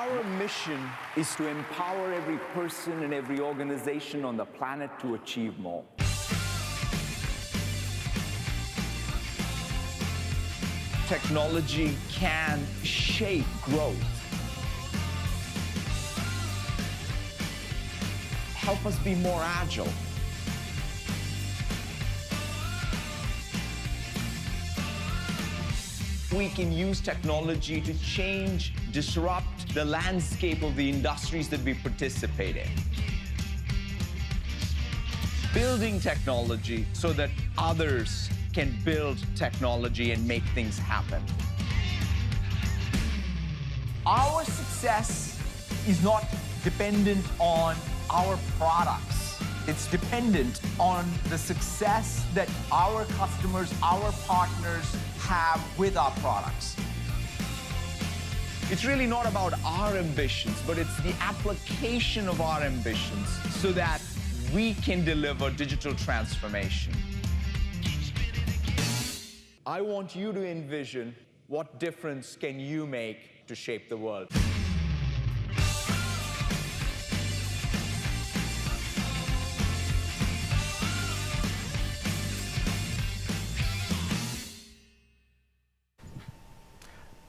Our mission is to empower every person and every organization on the planet to achieve more. Technology can shape growth, help us be more agile. We can use technology to change, disrupt the landscape of the industries that we participate in. Building technology so that others can build technology and make things happen. Our success is not dependent on our products. It's dependent on the success that our customers, our partners have with our products. It's really not about our ambitions, but it's the application of our ambitions so that we can deliver digital transformation. I want you to envision what difference can you make to shape the world.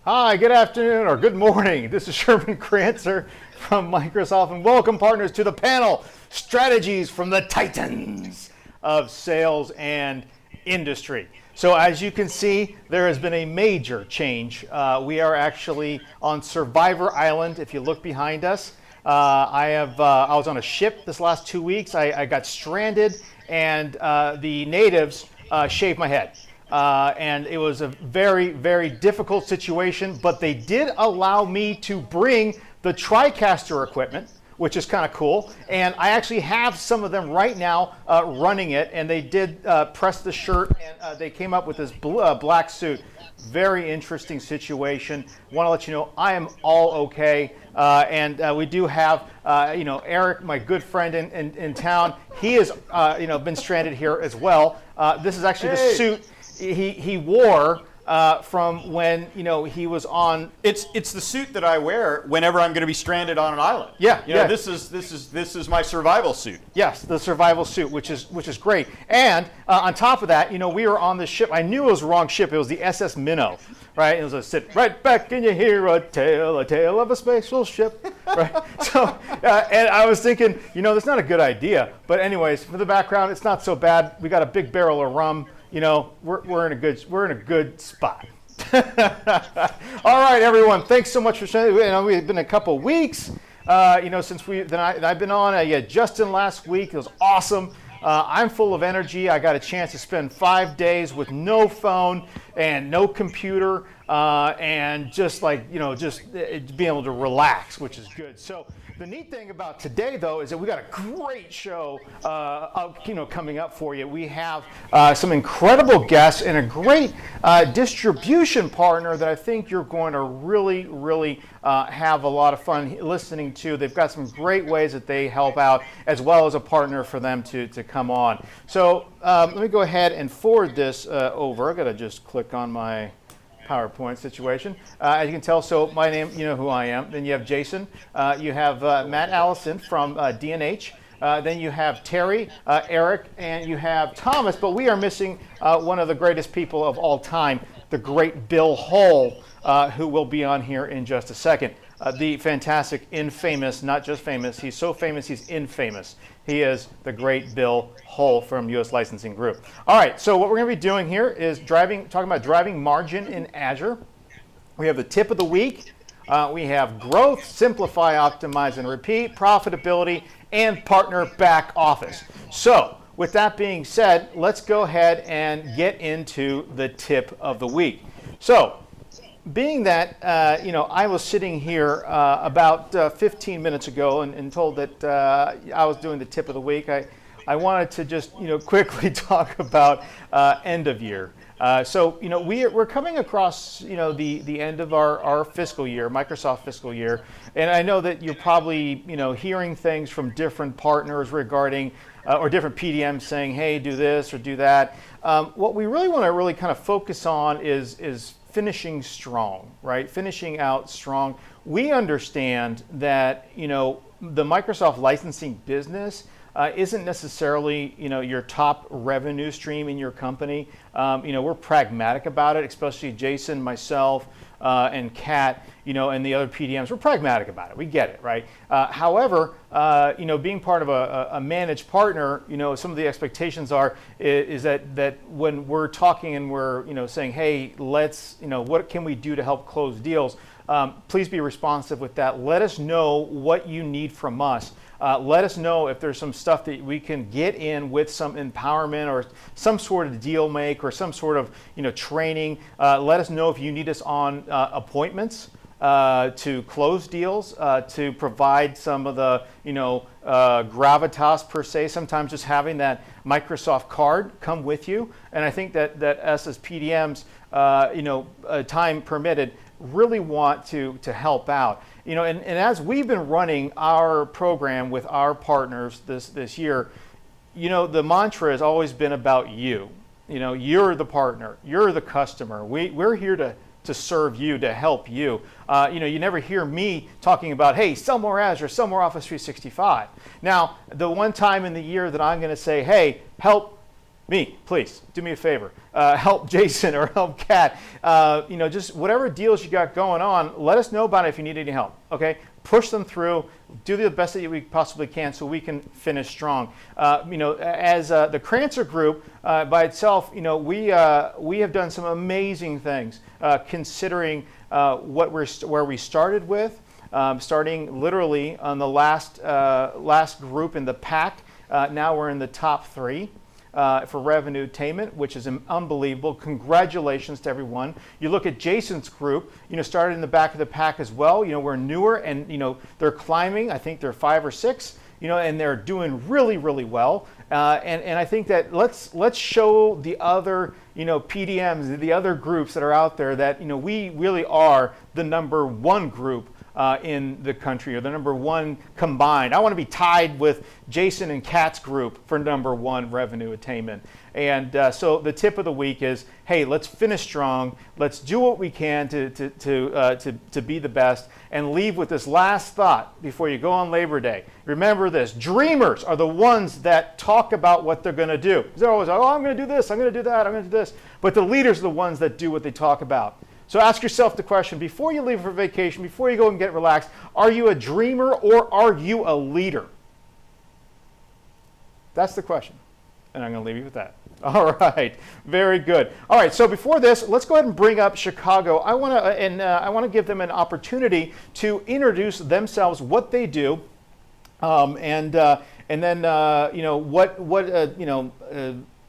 Hi, good afternoon or good morning. This is Sherman Crancer from Microsoft, and welcome partners to the panel, Strategies from the Titans of Sales and Industry. So as you can see, there has been a major change. We are actually on Survivor Island. If you look behind us, I was on a ship this last 2 weeks. I got stranded, and the natives shaved my head. And it was a very, very difficult situation, but they did allow me to bring the TriCaster equipment, which is kind of cool. And I actually have some of them right now running it, and they did press the shirt, and they came up with this black suit. Very interesting situation. Want to let you know I am all okay. And we do have, Eric, my good friend in town. He has, been stranded here as well. This is actually the suit he wore from when he was on. It's the suit that I wear whenever I'm going to be stranded on an island. Yeah, yeah. This is my survival suit. Yes, the survival suit, which is great. And on top of that, we were on the ship. I knew it was the wrong ship. It was the SS Minnow, right? It was a sit right back and you hear a tale of a spatial ship, right? So, and I was thinking, that's not a good idea. But anyways, for the background, it's not so bad. We got a big barrel of rum. We're in a good spot. All right, everyone. Thanks so much for sharing. We've been a couple weeks, since I've been on. Justin last week. It was awesome. I'm full of energy. I got a chance to spend 5 days with no phone and no computer, and just being able to relax, which is good. So the neat thing about today, though, is that we got a great show coming up for you. We have some incredible guests and a great distribution partner that I think you're going to really, really have a lot of fun listening to. They've got some great ways that they help out, as well as a partner for them to come on. So let me go ahead and forward this over. I got to just click on my PowerPoint situation. As you can tell, so my name, you know who I am. Then you have Jason. You have Matt Allison from D&H. Then you have Terry, Eric, and you have Thomas. But we are missing one of the greatest people of all time, the great Bill Hole, who will be on here in just a second. The fantastic, infamous, not just famous, he's so famous he's infamous. He is the great Bill Hole from U.S. Licensing Group. All right, so what we're going to be doing here is talking about driving margin in Azure. We have the tip of the week. We have growth, simplify, optimize, and repeat, profitability, and partner back office. So with that being said, let's go ahead and get into the tip of the week. So being that, I was sitting here about 15 minutes ago and told that I was doing the tip of the week, I wanted to just, quickly talk about end of year. So we're coming across, the end of our fiscal year, Microsoft fiscal year. And I know that you're probably, hearing things from different partners regarding, or different PDMs saying, hey, do this or do that. What we really want to kind of focus on is finishing strong, right? Finishing out strong. We understand that, the Microsoft licensing business isn't necessarily, your top revenue stream in your company. We're pragmatic about it, especially Jason, myself, and Kat, and the other PDMs. We're pragmatic about it. We get it, right? However, being part of a managed partner, some of the expectations is that when we're talking and we're, saying, hey, let's, what can we do to help close deals? Please be responsive with that. Let us know what you need from us. Let us know if there's some stuff that we can get in with some empowerment or some sort of deal make or some sort of training. Let us know if you need us on appointments to close deals, to provide some of the gravitas per se. Sometimes just having that Microsoft card come with you, and I think that us as PDMs, time permitted, really want to help out. And as we've been running our program with our partners this year, the mantra has always been about you. You're the partner, you're the customer. We're here to serve you, to help you. You never hear me talking about, hey, sell more Azure, sell more Office 365. Now, the one time in the year that I'm going to say, hey, help me, please, do me a favor. Help Jason or help Kat. Just whatever deals you got going on, let us know about it if you need any help, okay? Push them through, do the best that we possibly can so we can finish strong. As the Crancer group by itself, we have done some amazing things considering where we started with, starting literally on the last group in the pack. Now we're in the top 3. For revenue attainment, which is unbelievable. Congratulations to everyone. You look at Jason's group, started in the back of the pack as well. We're newer and, they're climbing. I think they're 5 or 6, and they're doing really, really well. And I think that let's show the other, PDMs, the other groups that are out there that, we really are the number 1 group in the country, or the number 1 combined. I want to be tied with Jason and Kat's group for number 1 revenue attainment. And so the tip of the week is, hey, let's finish strong. Let's do what we can to be the best, and leave with this last thought before you go on Labor Day. Remember this: dreamers are the ones that talk about what they're going to do. They're always like, oh, I'm going to do this, I'm going to do that, I'm going to do this. But the leaders are the ones that do what they talk about. So ask yourself the question, before you leave for vacation, before you go and get relaxed, are you a dreamer or are you a leader? That's the question. And I'm going to leave you with that. All right, very good. All right, so before this, let's go ahead and bring up Chicago. I want to give them an opportunity to introduce themselves, what they do, and then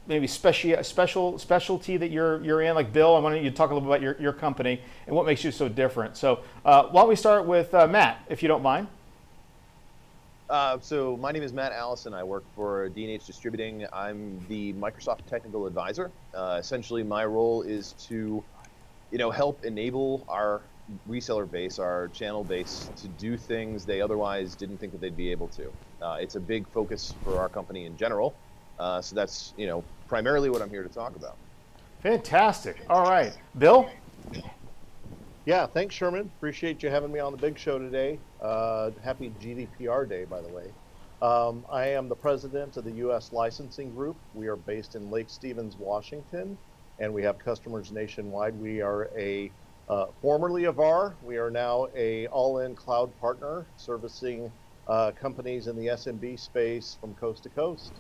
maybe specialty that you're in. Like Bill, I want you to talk a little bit about your company and what makes you so different. So why don't we start with Matt, if you don't mind? So my name is Matt Allison. I work for D&H Distributing. I'm the Microsoft Technical Advisor. Essentially, my role is to, help enable our reseller base, our channel base, to do things they otherwise didn't think that they'd be able to. It's a big focus for our company in general. So that's, primarily what I'm here to talk about. Fantastic. All right. Bill? Yeah, thanks, Sherman. Appreciate you having me on the big show today. Happy GDPR Day, by the way. I am the president of the U.S. licensing group. We are based in Lake Stevens, Washington, and we have customers nationwide. We are formerly a VAR. We are now a all-in cloud partner servicing companies in the SMB space from coast to coast,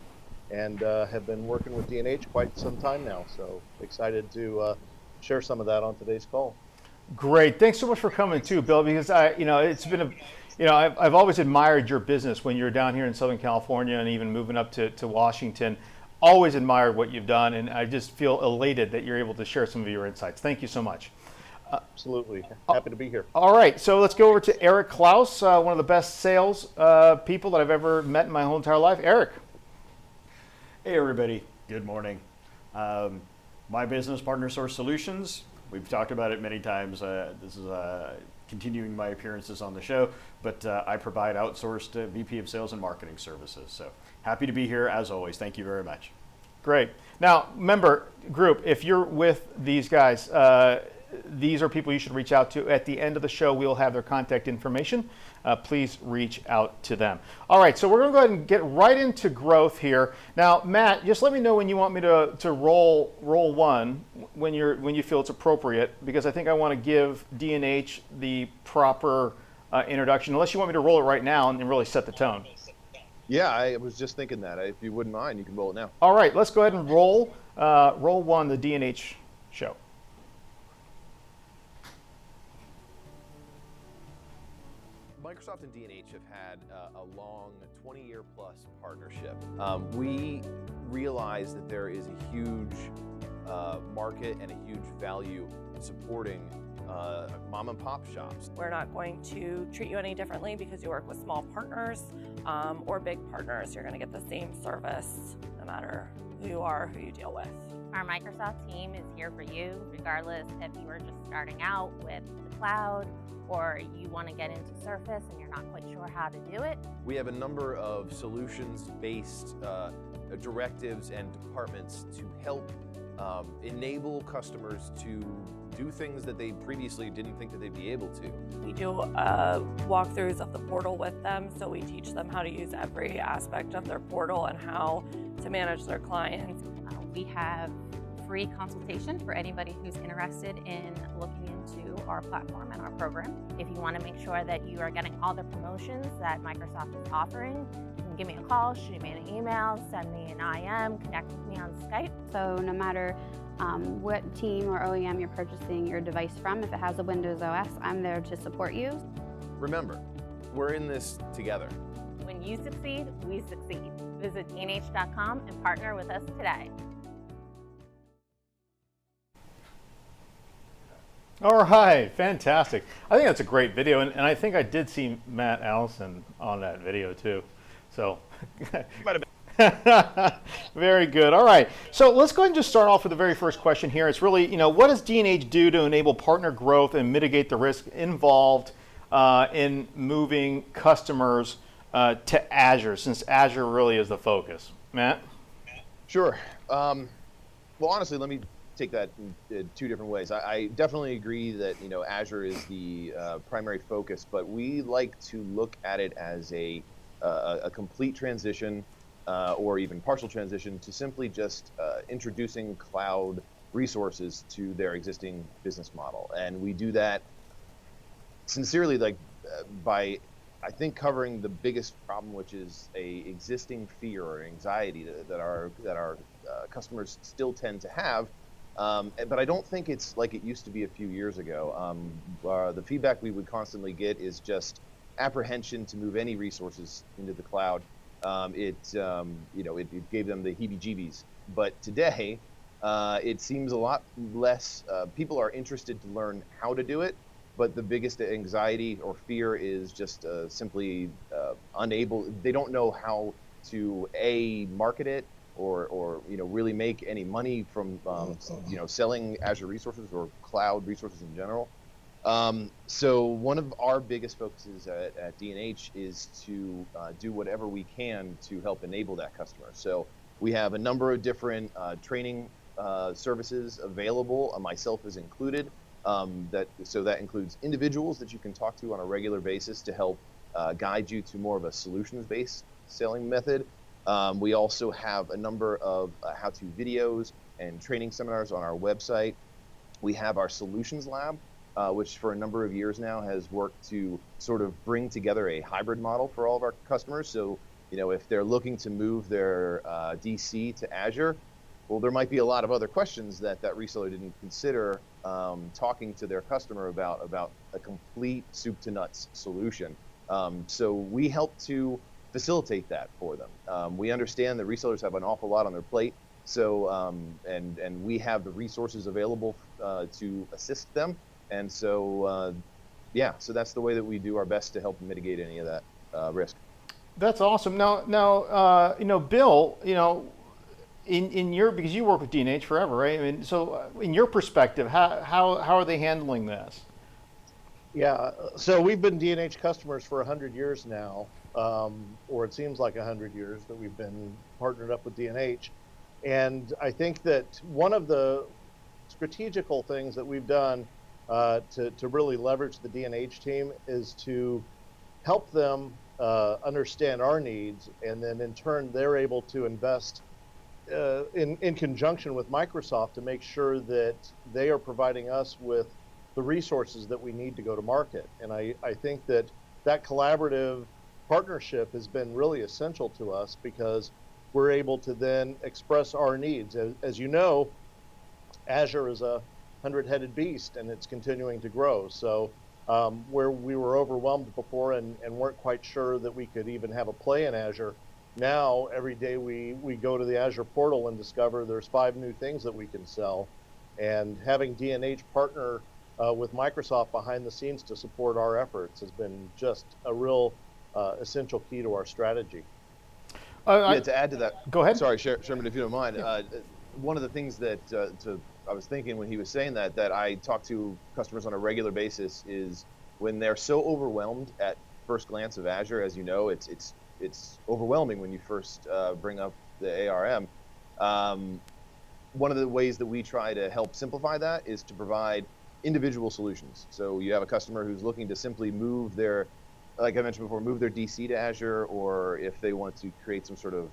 and have been working with D&H quite some time now. So excited to share some of that on today's call. Great. Thanks so much for coming too, Bill, because it's been I've always admired your business when you're down here in Southern California and even moving up to Washington. Always admired what you've done, and I just feel elated that you're able to share some of your insights. Thank you so much. Absolutely. Happy to be here. All right, so let's go over to Eric Klaus, one of the best sales people that I've ever met in my whole entire life. Eric. Hey everybody, good morning. My business, Partner Source Solutions. We've talked about it many times. This is continuing my appearances on the show, but I provide outsourced VP of Sales and Marketing services. So happy to be here as always. Thank you very much. Great. Now, member group, if you're with these guys, these are people you should reach out to. At the end of the show, we'll have their contact information. Please reach out to them. All right, so we're going to go ahead and get right into growth here. Now, Matt, just let me know when you want me to roll one when you feel it's appropriate, because I think I want to give D&H the proper introduction. Unless you want me to roll it right now and really set the tone. Yeah, I was just thinking that. If you wouldn't mind, you can roll it now. All right, let's go ahead and roll one, the D&H show. Microsoft and D&H have had a long 20-year plus partnership. We realize that there is a huge market and a huge value in supporting mom and pop shops. We're not going to treat you any differently because you work with small partners or big partners. You're going to get the same service no matter who you are, who you deal with. Our Microsoft team is here for you, regardless if you are just starting out with the cloud or you want to get into Surface and you're not quite sure how to do it. We have a number of solutions-based directives and departments to help enable customers to do things that they previously didn't think that they'd be able to. We do walkthroughs of the portal with them, so we teach them how to use every aspect of their portal and how to manage their clients. We have free consultation for anybody who's interested in looking into our platform and our program. If you want to make sure that you are getting all the promotions that Microsoft is offering, you can give me a call, shoot me an email, send me an IM, connect with me on Skype. So no matter what team or OEM you're purchasing your device from, if it has a Windows OS, I'm there to support you. Remember, we're in this together. When you succeed, we succeed. Visit D&H.com and partner with us today. All right, fantastic. I think that's a great video, and I think I did see Matt Allison on that video too. So, Might have been. very good. All right, so let's go ahead and just start off with the very first question here. It's really, what does D&H do to enable partner growth and mitigate the risk involved in moving customers to Azure, since Azure really is the focus? Matt? Sure. Well, honestly, let me take that in two different ways. I definitely agree that Azure is the primary focus, but we like to look at it as a complete transition or even partial transition to simply just introducing cloud resources to their existing business model, and we do that sincerely, by I think covering the biggest problem, which is a existing fear or anxiety that our customers still tend to have. But I don't think it's like it used to be a few years ago. The feedback we would constantly get is just apprehension to move any resources into the cloud. It gave them the heebie-jeebies. But today, it seems a lot less. People are interested to learn how to do it, but the biggest anxiety or fear is just simply unable. They don't know how to market it, or really make any money from selling Azure resources or cloud resources in general. So one of our biggest focuses at D&H is to do whatever we can to help enable that customer. So we have a number of different training services available, myself is included. That includes individuals that you can talk to on a regular basis to help guide you to more of a solutions-based selling method. We also have a number of how-to videos and training seminars on our website. We have our Solutions Lab, which for a number of years now has worked to sort of bring together a hybrid model for all of our customers. So, if they're looking to move their DC to Azure, well, there might be a lot of other questions that reseller didn't consider talking to their customer about a complete soup to nuts solution. So we help to facilitate that for them. We understand that resellers have an awful lot on their plate, so and we have the resources available to assist them, and so so that's the way that we do our best to help mitigate any of that risk. That's awesome. Now, Bill, in your, because you work with D&H forever, right? I mean, so in your perspective, how are they handling this? Yeah, so we've been D&H customers for 100 years now, or it seems like 100 years that we've been partnered up with D&H. And I think that one of the strategical things that we've done to really leverage the D&H team is to help them understand our needs, and then in turn they're able to invest in conjunction with Microsoft to make sure that they are providing us with the resources that we need to go to market. And I think that collaborative partnership has been really essential to us, because we're able to then express our needs. As you know, Azure is a 100-headed beast, and it's continuing to grow. So where we were overwhelmed before and weren't quite sure that we could even have a play in Azure, now every day we go to the Azure portal and discover there's 5 new things that we can sell. And having D&H partner with Microsoft behind the scenes to support our efforts has been just a real essential key to our strategy. To add to that, go ahead. Sorry, Sherman, if you don't mind. One of the things that I was thinking when he was saying that I talk to customers on a regular basis is when they're so overwhelmed at first glance of Azure. As you know, it's overwhelming when you first bring up the ARM. One of the ways that we try to help simplify that is to provide individual solutions. So you have a customer who's looking to simply move their, like I mentioned before, move their DC to Azure, or if they want to create some sort of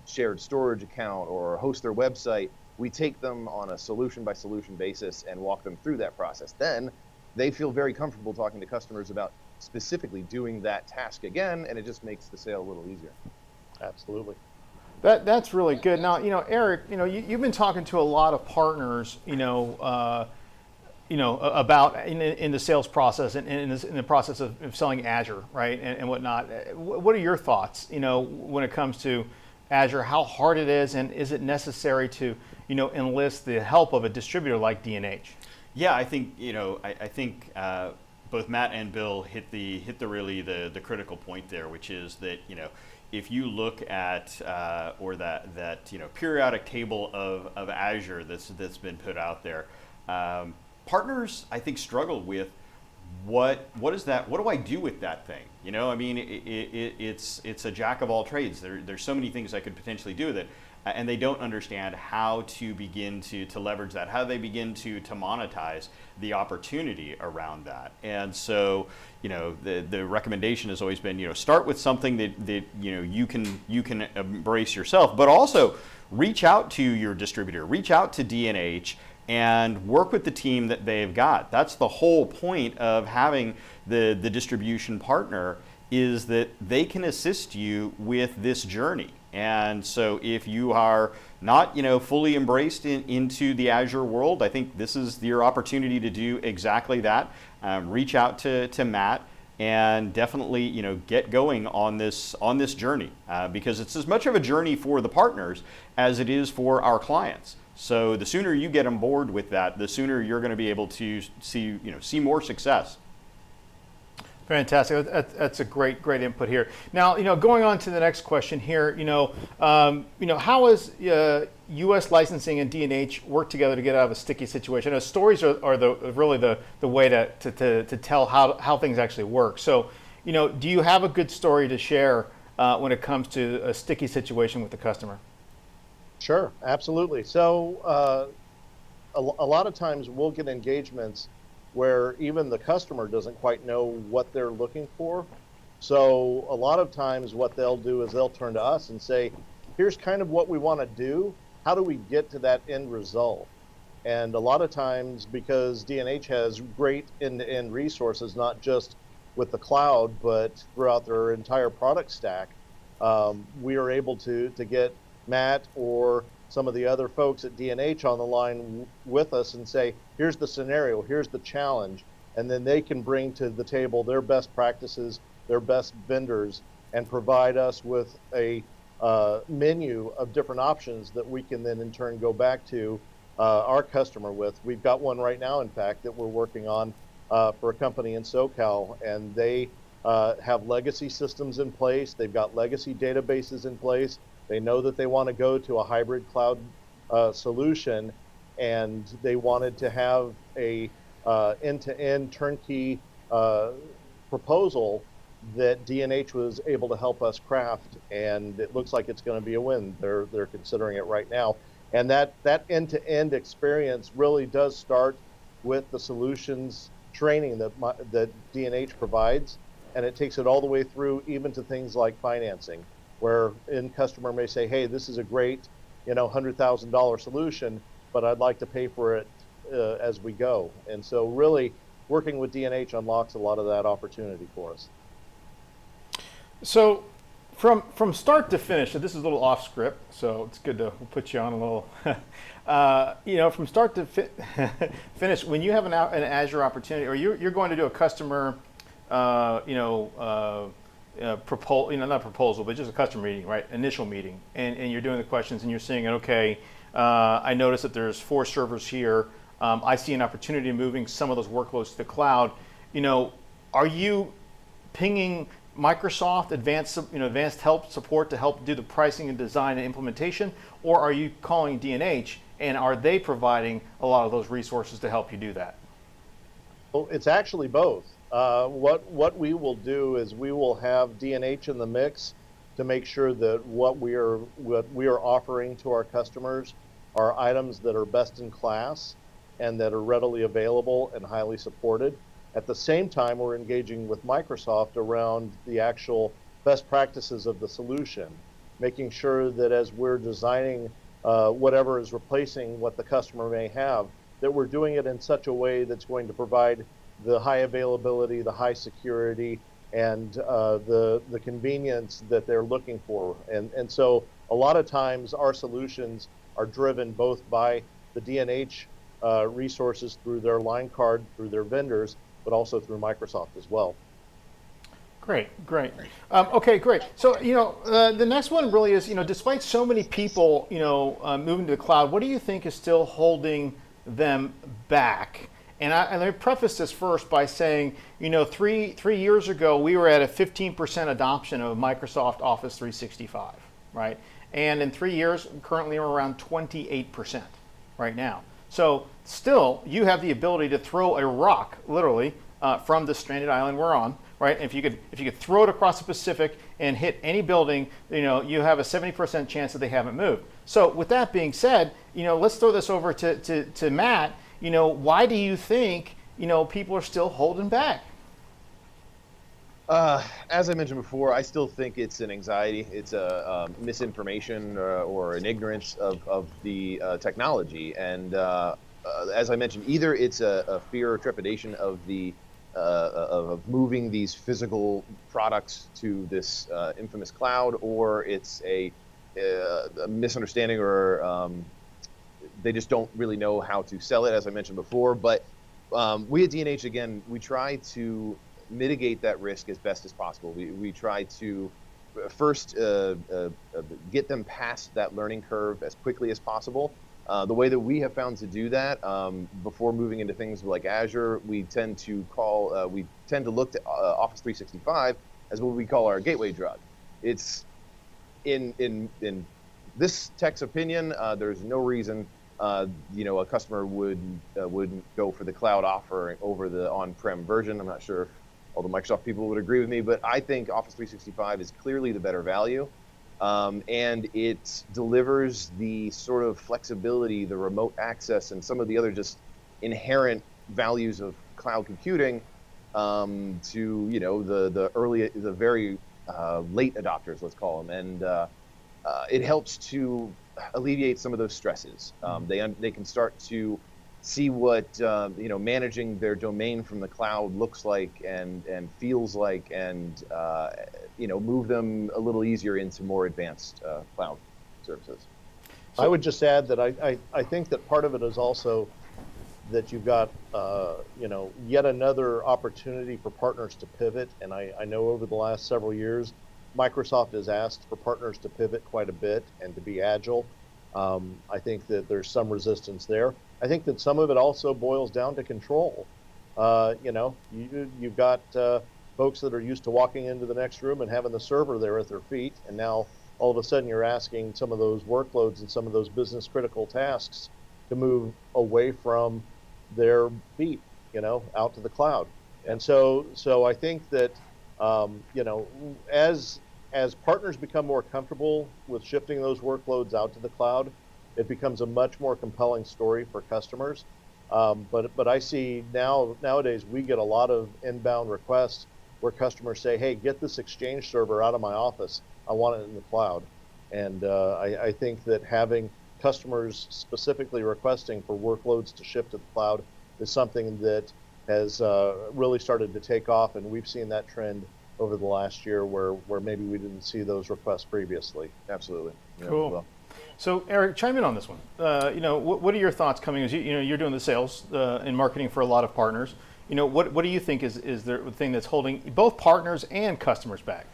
shared storage account or host their website, we take them on a solution by solution basis and walk them through that process. Then they feel very comfortable talking to customers about specifically doing that task again, and it just makes the sale a little easier. Absolutely. That's really good. Now, Eric, you've been talking to a lot of partners, about in the sales process and in the process of selling Azure, right, and whatnot. What are your thoughts, when it comes to Azure, how hard it is, and is it necessary to, enlist the help of a distributor like D&H? Yeah, I think both Matt and Bill hit the critical point there, which is that if you look at that periodic table of Azure that's been put out there, partners I think struggle with what is that? What do I do with that thing? It's a jack of all trades. There's so many things I could potentially do with it. And they don't understand how to begin to leverage that, how they begin to monetize the opportunity around that. And so, the recommendation has always been, start with something that you can embrace yourself, but also reach out to your distributor, reach out to D&H, and work with the team that they've got. That's the whole point of having the distribution partner, is that they can assist you with this journey. And so if you are not, fully embraced into the Azure world, I think this is your opportunity to do exactly that. Reach out to Matt and definitely, get going on this journey, because it's as much of a journey for the partners as it is for our clients. So the sooner you get on board with that, the sooner you're going to be able to see more success. Fantastic. That's a great input here. Now, going on to the next question here, how is U.S. licensing and D&H work together to get out of a sticky situation? Stories are really the way to tell how things actually work. So, do you have a good story to share when it comes to a sticky situation with the customer? Sure, absolutely. So a lot of times we'll get engagements where even the customer doesn't quite know what they're looking for. So a lot of times what they'll do is they'll turn to us and say, here's kind of what we want to do. How do we get to that end result? And a lot of times, because D&H has great end-to-end resources, not just with the cloud, but throughout their entire product stack, we are able to get Matt or some of the other folks at D&H on the line with us and say, here's the scenario, here's the challenge, and then they can bring to the table their best practices, their best vendors, and provide us with a menu of different options that we can then in turn go back to our customer with. We've got one right now, in fact, that we're working on for a company in SoCal, and they have legacy systems in place. They've got legacy databases in place. They know that they want to go to a hybrid cloud solution, and they wanted to have a end-to-end turnkey proposal that D&H was able to help us craft, and it looks like it's going to be a win. They're considering it right now, and that end-to-end experience really does start with the solutions training that D&H provides, and it takes it all the way through even to things like financing, where end customer may say, hey, this is a great, $100,000 solution, but I'd like to pay for it as we go. And so really working with D&H unlocks a lot of that opportunity for us. So from start to finish, so this is a little off script, so it's good to put you on a little, from start to finish, when you have an Azure opportunity, or you're going to do a customer, not proposal, but just a customer meeting, right? Initial meeting, and you're doing the questions, and you're saying, okay, I notice that there's 4 servers here. I see an opportunity in moving some of those workloads to the cloud. Are you pinging Microsoft advanced help support to help do the pricing and design and implementation, or are you calling D&H and are they providing a lot of those resources to help you do that? Well, it's actually both. What we will do is we will have D&H in the mix to make sure that what we are offering to our customers are items that are best in class and that are readily available and highly supported. At the same time, we're engaging with Microsoft around the actual best practices of the solution, making sure that as we're designing whatever is replacing what the customer may have, that we're doing it in such a way that's going to provide the high availability, the high security, and the convenience that they're looking for. And so a lot of times our solutions are driven both by the D&H resources through their line card, through their vendors, but also through Microsoft as well. Great. Okay, great. So, the next one really is, despite so many people, moving to the cloud, what do you think is still holding them back? And let me preface this first by saying, 3 years ago, we were at a 15% adoption of Microsoft Office 365, right? And in 3 years, currently we're around 28% right now. So still, you have the ability to throw a rock, literally, from the stranded island we're on, right? And if you could throw it across the Pacific and hit any building, you have a 70% chance that they haven't moved. So with that being said, let's throw this over to Matt. Why do you think people are still holding back? As I mentioned before, I still think it's an anxiety. It's a misinformation or an ignorance of the technology. And as I mentioned, either it's a fear or trepidation of moving these physical products to this infamous cloud, or it's a misunderstanding, or they just don't really know how to sell it, as I mentioned before. But we at D&H, again, we try to mitigate that risk as best as possible. We try to first get them past that learning curve as quickly as possible. The way that we have found to do that, before moving into things like Azure, we tend to look to Office 365 as what we call our gateway drug. It's in this tech's opinion, there's no reason a customer wouldn't go for the cloud offering over the on-prem version. I'm not sure if all the Microsoft people would agree with me, but I think Office 365 is clearly the better value. And it delivers the sort of flexibility, the remote access, and some of the other just inherent values of cloud computing to the very late adopters, let's call them, and it helps to alleviate some of those stresses. They can start to see what managing their domain from the cloud looks like and feels like, and move them a little easier into more advanced cloud services. So, I would just add that I think that part of it is also that you've got yet another opportunity for partners to pivot. And I know over the last several years, Microsoft has asked for partners to pivot quite a bit and to be agile. I think that there's some resistance there. I think that some of it also boils down to control. You've got folks that are used to walking into the next room and having the server there at their feet, and now all of a sudden you're asking some of those workloads and some of those business critical tasks to move away from their feet, out to the cloud. And so I think that as partners become more comfortable with shifting those workloads out to the cloud, it becomes a much more compelling story for customers. But I see nowadays we get a lot of inbound requests where customers say, "Hey, get this Exchange server out of my office. I want it in the cloud." And I think that having customers specifically requesting for workloads to shift to the cloud is something that has really started to take off, and we've seen that trend over the last year where maybe we didn't see those requests previously. Absolutely. Yeah, Cool. well. So Eric, chime in on this one. What are your thoughts coming as you're doing the sales and marketing for a lot of partners? What do you think is the thing that's holding both partners and customers back?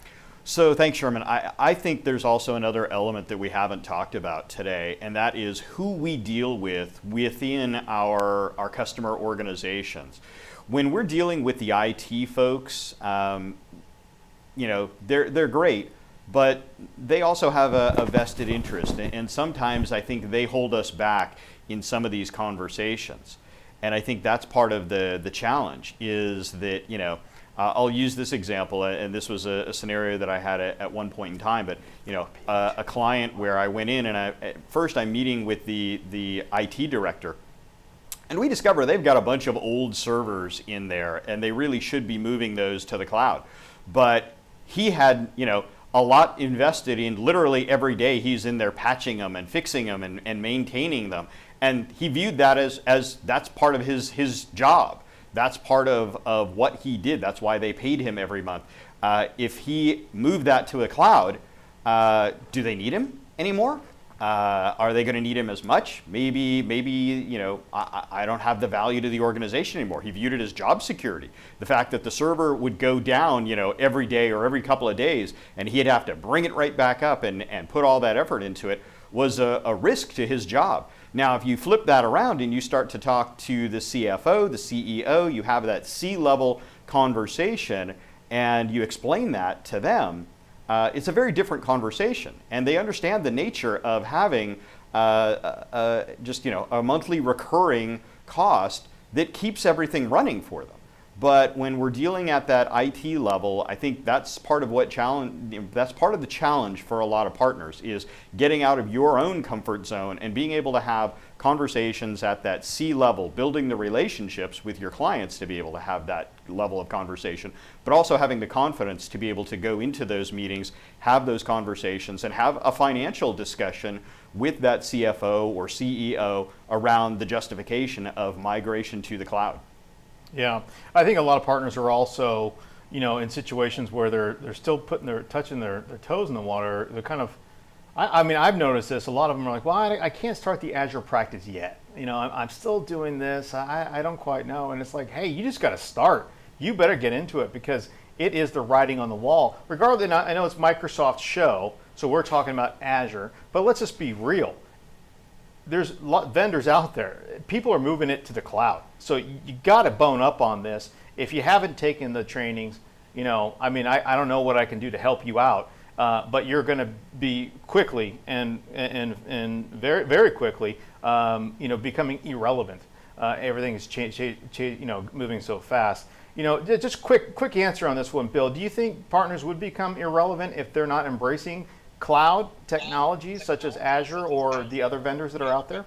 So thanks, Sherman. I think there's also another element that we haven't talked about today, and that is who we deal with within our customer organizations. When we're dealing with the IT folks, they're great, but they also have a vested interest, and sometimes I think they hold us back in some of these conversations. And I think that's part of the challenge is that, I'll use this example, and this was a scenario that I had at one point in time, but a client where I went in and at first I'm meeting with the IT director, and we discover they've got a bunch of old servers in there, and they really should be moving those to the cloud. But he had, a lot invested in literally every day he's in there patching them and fixing them and maintaining them. And he viewed that as that's part of his job. That's part of what he did. That's why they paid him every month. If he moved that to a cloud, do they need him anymore? Are they going to need him as much? Maybe I don't have the value to the organization anymore. He viewed it as job security. The fact that the server would go down, every day or every couple of days, and he'd have to bring it right back up and put all that effort into it was a risk to his job. Now, if you flip that around and you start to talk to the CFO, the CEO, you have that C-level conversation, and you explain that to them, it's a very different conversation. And they understand the nature of having a monthly recurring cost that keeps everything running for them. But when we're dealing at that IT level, I think that's part of that's part of the challenge for a lot of partners is getting out of your own comfort zone and being able to have conversations at that C level, building the relationships with your clients to be able to have that level of conversation, but also having the confidence to be able to go into those meetings, have those conversations, and have a financial discussion with that CFO or CEO around the justification of migration to the cloud. Yeah, I think a lot of partners are also, in situations where they're still touching their toes in the water. They're kind of, I've noticed this. A lot of them are like, well, I can't start the Azure practice yet. I'm still doing this. I don't quite know. And it's like, hey, you just got to start. You better get into it because it is the writing on the wall. Regardless, I know it's Microsoft's show, so we're talking about Azure, but let's just be real. There's vendors out there. People are moving it to the cloud. So you got to bone up on this. If you haven't taken the trainings, I don't know what I can do to help you out, but you're going to be quickly and very, very quickly, becoming irrelevant. Everything is moving so fast. Just quick answer on this one, Bill. Do you think partners would become irrelevant if they're not embracing cloud technologies such as Azure or the other vendors that are out there?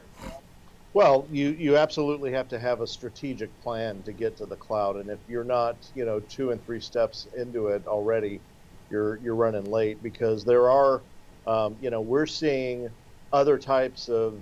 Well, you absolutely have to have a strategic plan to get to the cloud, and if you're not 2 and 3 steps into it already, you're running late because there are we're seeing other types of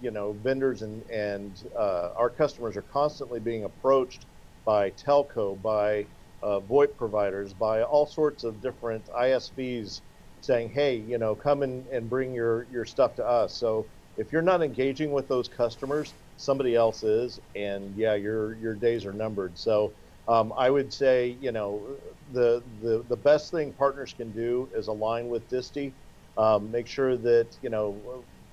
vendors and our customers are constantly being approached by telco, by VoIP providers, by all sorts of different ISVs saying, hey, come and bring your stuff to us. So if you're not engaging with those customers, somebody else is, and yeah, your days are numbered. So I would say, the best thing partners can do is align with Disty. Make sure that,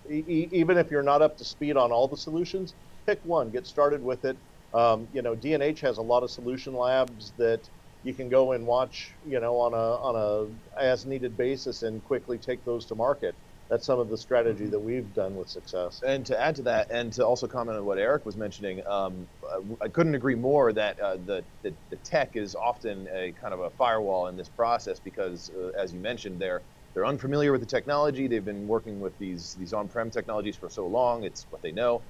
even if you're not up to speed on all the solutions, pick one, get started with it. D&H has a lot of solution labs that you can go and watch, on a as needed basis and quickly take those to market. That's some of the strategy that we've done with success. And to add to that, and to also comment on what Eric was mentioning, I couldn't agree more that the tech is often a kind of a firewall in this process because, as you mentioned, they're unfamiliar with the technology. They've been working with these on-prem technologies for so long. It's what they know.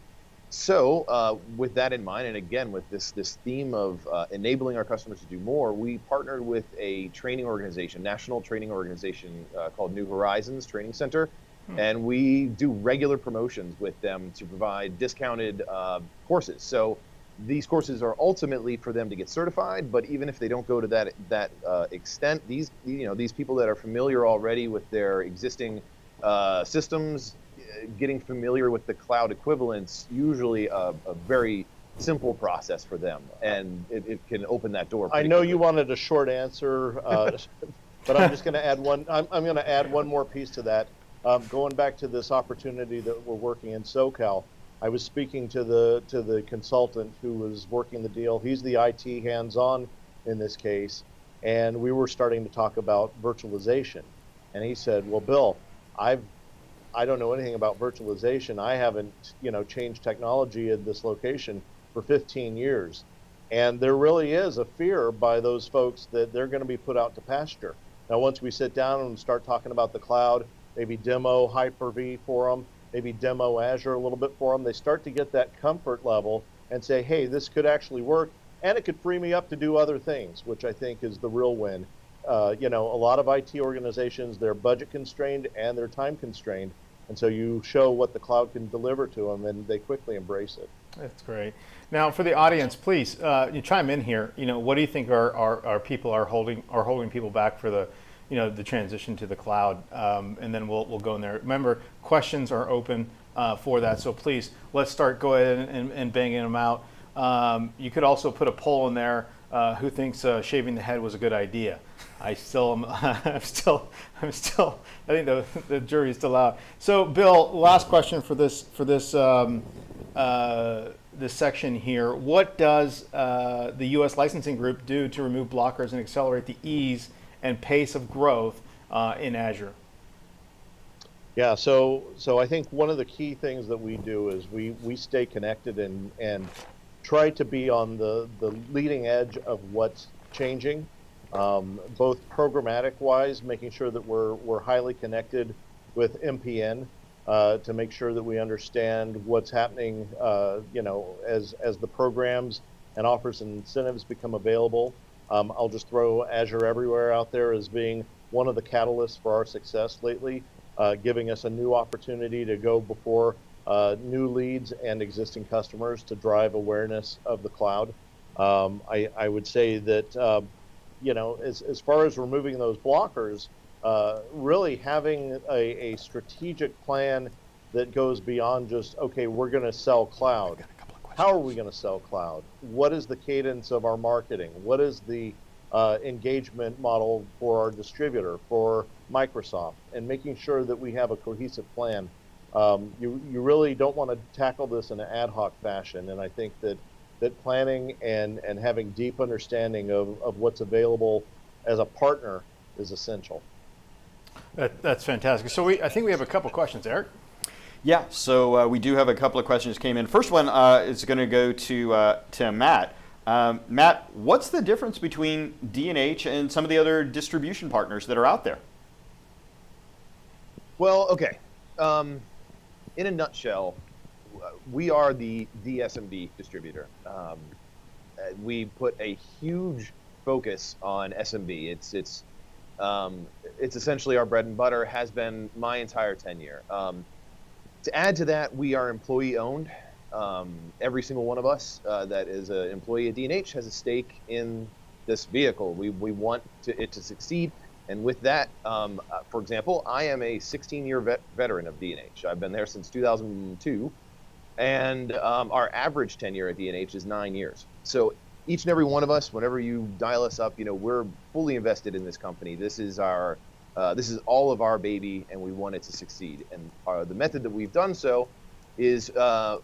So with that in mind, and again with this theme of enabling our customers to do more, we partnered with a training organization, national training organization called New Horizons Training Center, and we do regular promotions with them to provide discounted courses. So these courses are ultimately for them to get certified, but even if they don't go to that extent, these people that are familiar already with their existing systems, getting familiar with the cloud equivalents, usually a very simple process for them, and it can open that door. I know you wanted a short answer, but I'm just going to add one. I'm going to add one more piece to that. Going back to this opportunity that we're working in SoCal, I was speaking to the consultant who was working the deal. He's the IT hands-on in this case, and we were starting to talk about virtualization, and he said, "Well, Bill, I don't know anything about virtualization. I haven't, changed technology at this location for 15 years." And there really is a fear by those folks that they're going to be put out to pasture. Now, once we sit down and start talking about the cloud, maybe demo Hyper-V for them, maybe demo Azure a little bit for them, they start to get that comfort level and say, hey, this could actually work, and it could free me up to do other things, which I think is the real win. A lot of IT organizations, they're budget constrained and they're time constrained. And so you show what the cloud can deliver to them, and they quickly embrace it. That's great. Now, for the audience, please you chime in here. What do you think our people are holding people back for the transition to the cloud? And then we'll go in there. Remember, questions are open for that. So please, let's start. Go ahead and banging them out. You could also put a poll in there. Who thinks shaving the head was a good idea? I still I think the jury is still out. So, Bill, last question for this this section here. What does the U.S. licensing group do to remove blockers and accelerate the ease and pace of growth in Azure? Yeah, so I think one of the key things that we do is we stay connected and try to be on the leading edge of what's changing, both programmatic-wise, making sure that we're highly connected with MPN to make sure that we understand what's happening, as the programs and offers and incentives become available. I'll just throw Azure Everywhere out there as being one of the catalysts for our success lately, giving us a new opportunity to go before new leads and existing customers to drive awareness of the cloud. I would say that, as far as removing those blockers, really having a strategic plan that goes beyond just, okay, we're going to sell cloud. How are we going to sell cloud? What is the cadence of our marketing? What is the engagement model for our distributor, for Microsoft, and making sure that we have a cohesive plan. You really don't want to tackle this in an ad hoc fashion, and I think that planning and having deep understanding of what's available as a partner is essential. That's fantastic. So I think we have a couple questions, Eric. Yeah, so we do have a couple of questions came in. First one is going to go to Matt. Matt, what's the difference between D&H and some of the other distribution partners that are out there? Well, okay. In a nutshell, we are the SMB distributor. We put a huge focus on SMB. It's essentially our bread and butter, has been my entire tenure. To add to that, we are employee owned. Every single one of us that is an employee at D&H has a stake in this vehicle. We want it to succeed. And with that, for example, I am a 16-year veteran of D&H. I've been there since 2002. And our average tenure at D&H is 9 years. So each and every one of us, whenever you dial us up, we're fully invested in this company. This is all of our baby, and we want it to succeed. And the method that we've done so is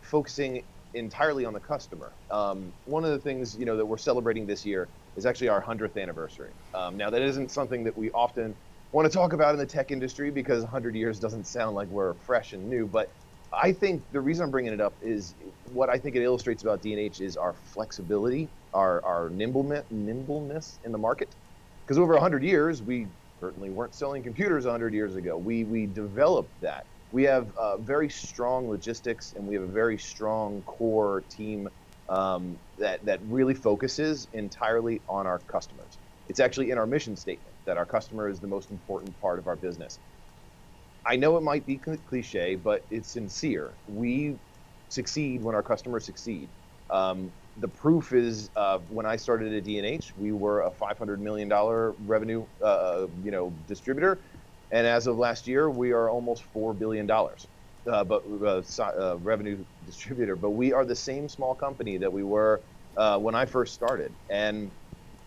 focusing entirely on the customer. One of the things that we're celebrating this year is actually our 100th anniversary. Now, that isn't something that we often want to talk about in the tech industry because 100 years doesn't sound like we're fresh and new. But I think the reason I'm bringing it up is what I think it illustrates about D&H is our flexibility, our nimbleness in the market. Because over 100 years, we certainly weren't selling computers 100 years ago. We developed that. We have very strong logistics, and we have a very strong core team that really focuses entirely on our customers. It's actually in our mission statement that our customer is the most important part of our business. I know it might be cliche, but it's sincere. We succeed when our customers succeed. The proof is when I started at D&H, we were a $500 million revenue distributor, and as of last year, we are almost $4 billion revenue distributor. But we are the same small company that we were when I first started, and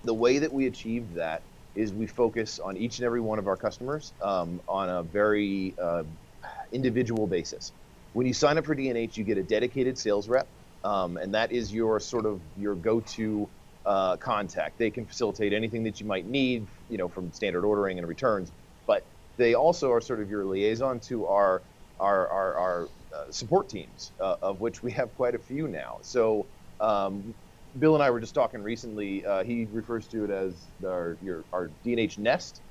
the way that we achieved that is we focus on each and every one of our customers on a very individual basis. When you sign up for D&H, you get a dedicated sales rep, and that is your go-to contact. They can facilitate anything that you might need, from standard ordering and returns, but they also are sort of your liaison to our support teams, of which we have quite a few now. So Bill and I were just talking recently. He refers to it as our D&H Nest.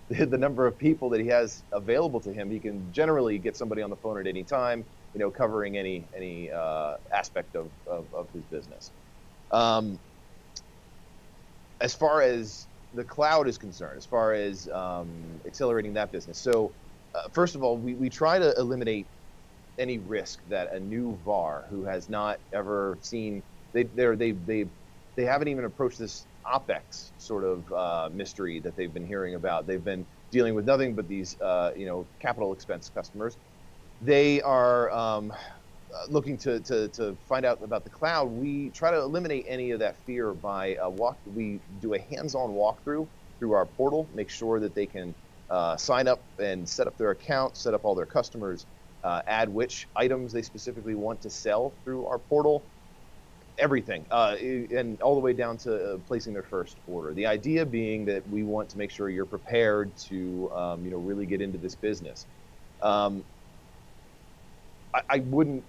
The number of people that he has available to him, he can generally get somebody on the phone at any time, covering any aspect of his business. As far as the cloud is concerned, as far as accelerating that business. So first of all, we try to eliminate any risk that a new VAR who has not ever seen, they haven't even approached this OpEx sort of mystery that they've been hearing about. They've been dealing with nothing but these capital expense customers. They are looking to find out about the cloud. We try to eliminate any of that fear by we do a hands-on walkthrough through our portal, make sure that they can sign up and set up their account, set up all their customers, add which items they specifically want to sell through our portal, everything, and all the way down to placing their first order. The idea being that we want to make sure you're prepared to really get into this business. I wouldn't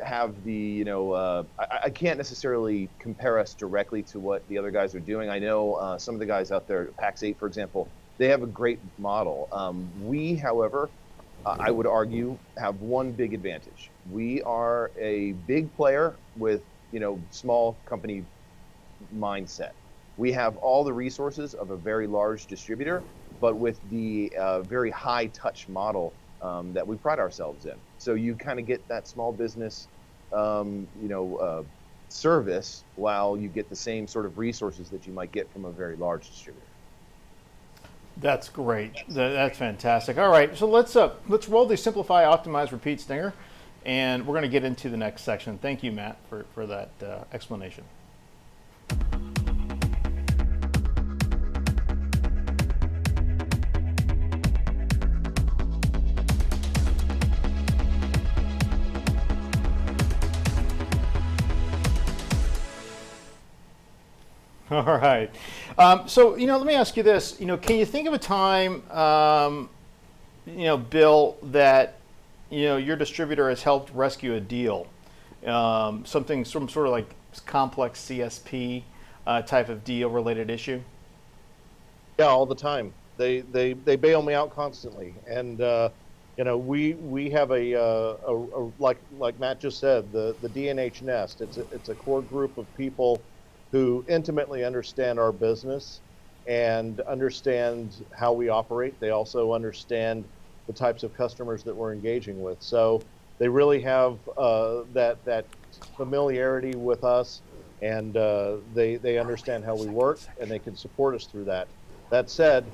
have I can't necessarily compare us directly to what the other guys are doing. I know some of the guys out there, PAX 8, for example, they have a great model. We, however, I would argue, have one big advantage. We are a big player with, small company mindset. We have all the resources of a very large distributor, but with the very high touch model that we pride ourselves in. So you kind of get that small business, service while you get the same sort of resources that you might get from a very large distributor. That's great. That's fantastic. All right, so let's roll the simplify, optimize, repeat stinger, and we're going to get into the next section. Thank you, Matt, for that explanation. All right. So, let me ask you this. Can you think of a time, Bill, that, your distributor has helped rescue a deal? Some sort of like complex CSP type of deal related issue? Yeah, all the time. They bail me out constantly. And, we have like Matt just said, the D&H Nest. It's a core group of people who intimately understand our business and understand how we operate. They also understand the types of customers that we're engaging with. So they really have that familiarity with us, and they understand how we work, and they can support us through that. That said,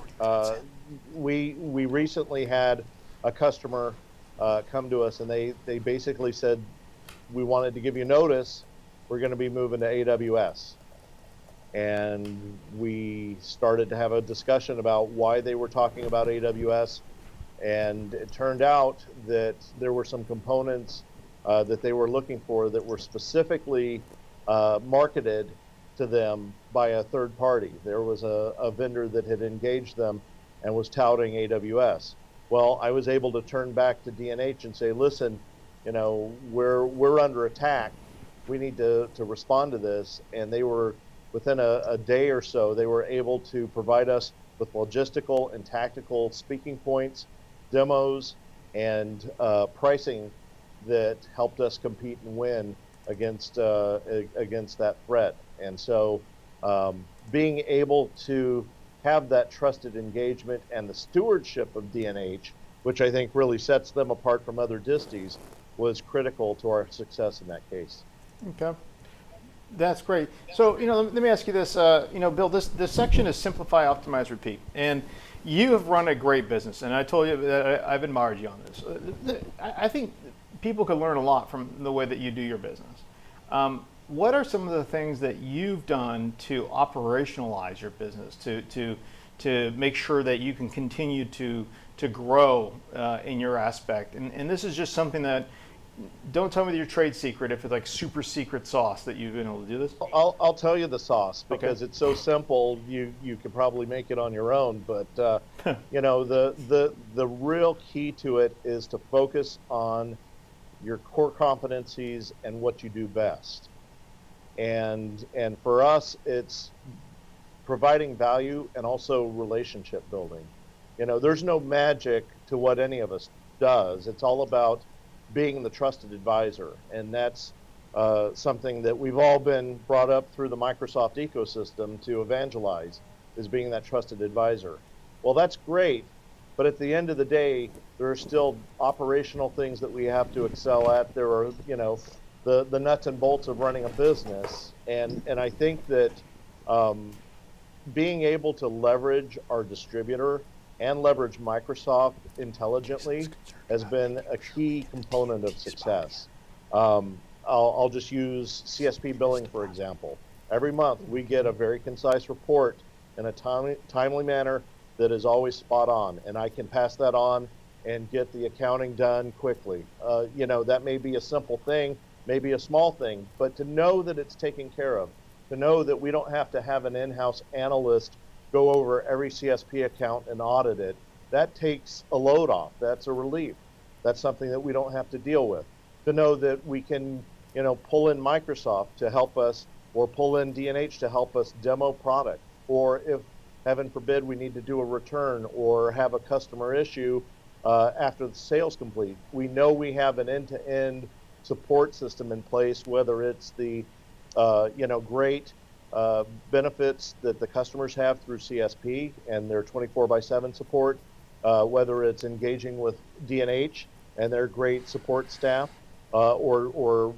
we recently had a customer come to us, and they basically said, we wanted to give you notice, we're going to be moving to AWS. And we started to have a discussion about why they were talking about AWS. And it turned out that there were some components that they were looking for that were specifically marketed to them by a third party. There was a vendor that had engaged them and was touting AWS. Well, I was able to turn back to D&H and say, listen, we're under attack. We need to respond to this. And they were, within a day or so, they were able to provide us with logistical and tactical speaking points, demos, and pricing that helped us compete and win against that threat. And so being able to have that trusted engagement and the stewardship of D&H, which I think really sets them apart from other disties, was critical to our success in that case. Okay. That's great. So, let me ask you this, Bill, this section is simplify, optimize, repeat. And you have run a great business, and I told you that I've admired you on this. I think people could learn a lot from the way that you do your business. What are some of the things that you've done to operationalize your business, to make sure that you can continue to grow in your aspect? And this is just something that, don't tell me your trade secret if it's like super secret sauce that you've been able to do this. I'll tell you the sauce because Okay. it's so simple. You could probably make it on your own, but the real key to it is to focus on your core competencies and what you do best. And for us, it's providing value and also relationship building. There's no magic to what any of us does. It's all about being the trusted advisor, and that's something that we've all been brought up through the Microsoft ecosystem to evangelize, is being that trusted advisor. Well, that's great, but at the end of the day, there are still operational things that we have to excel at. There are, the nuts and bolts of running a business, and I think that being able to leverage our distributor and leverage Microsoft intelligently has been a key component of success. I'll just use CSP billing, for example. Every month we get a very concise report in a timely manner that is always spot on, and I can pass that on and get the accounting done quickly. That may be a simple thing, maybe a small thing, but to know that it's taken care of, to know that we don't have to have an in-house analyst go over every CSP account and audit it, that takes a load off. That's a relief. That's something that we don't have to deal with. To know that we can, pull in Microsoft to help us, or pull in D&H to help us demo product, or if, heaven forbid, we need to do a return or have a customer issue after the sale's complete. We know we have an end-to-end support system in place, whether it's the, great benefits that the customers have through CSP and their 24/7 support, whether it's engaging with D&H and their great support staff, or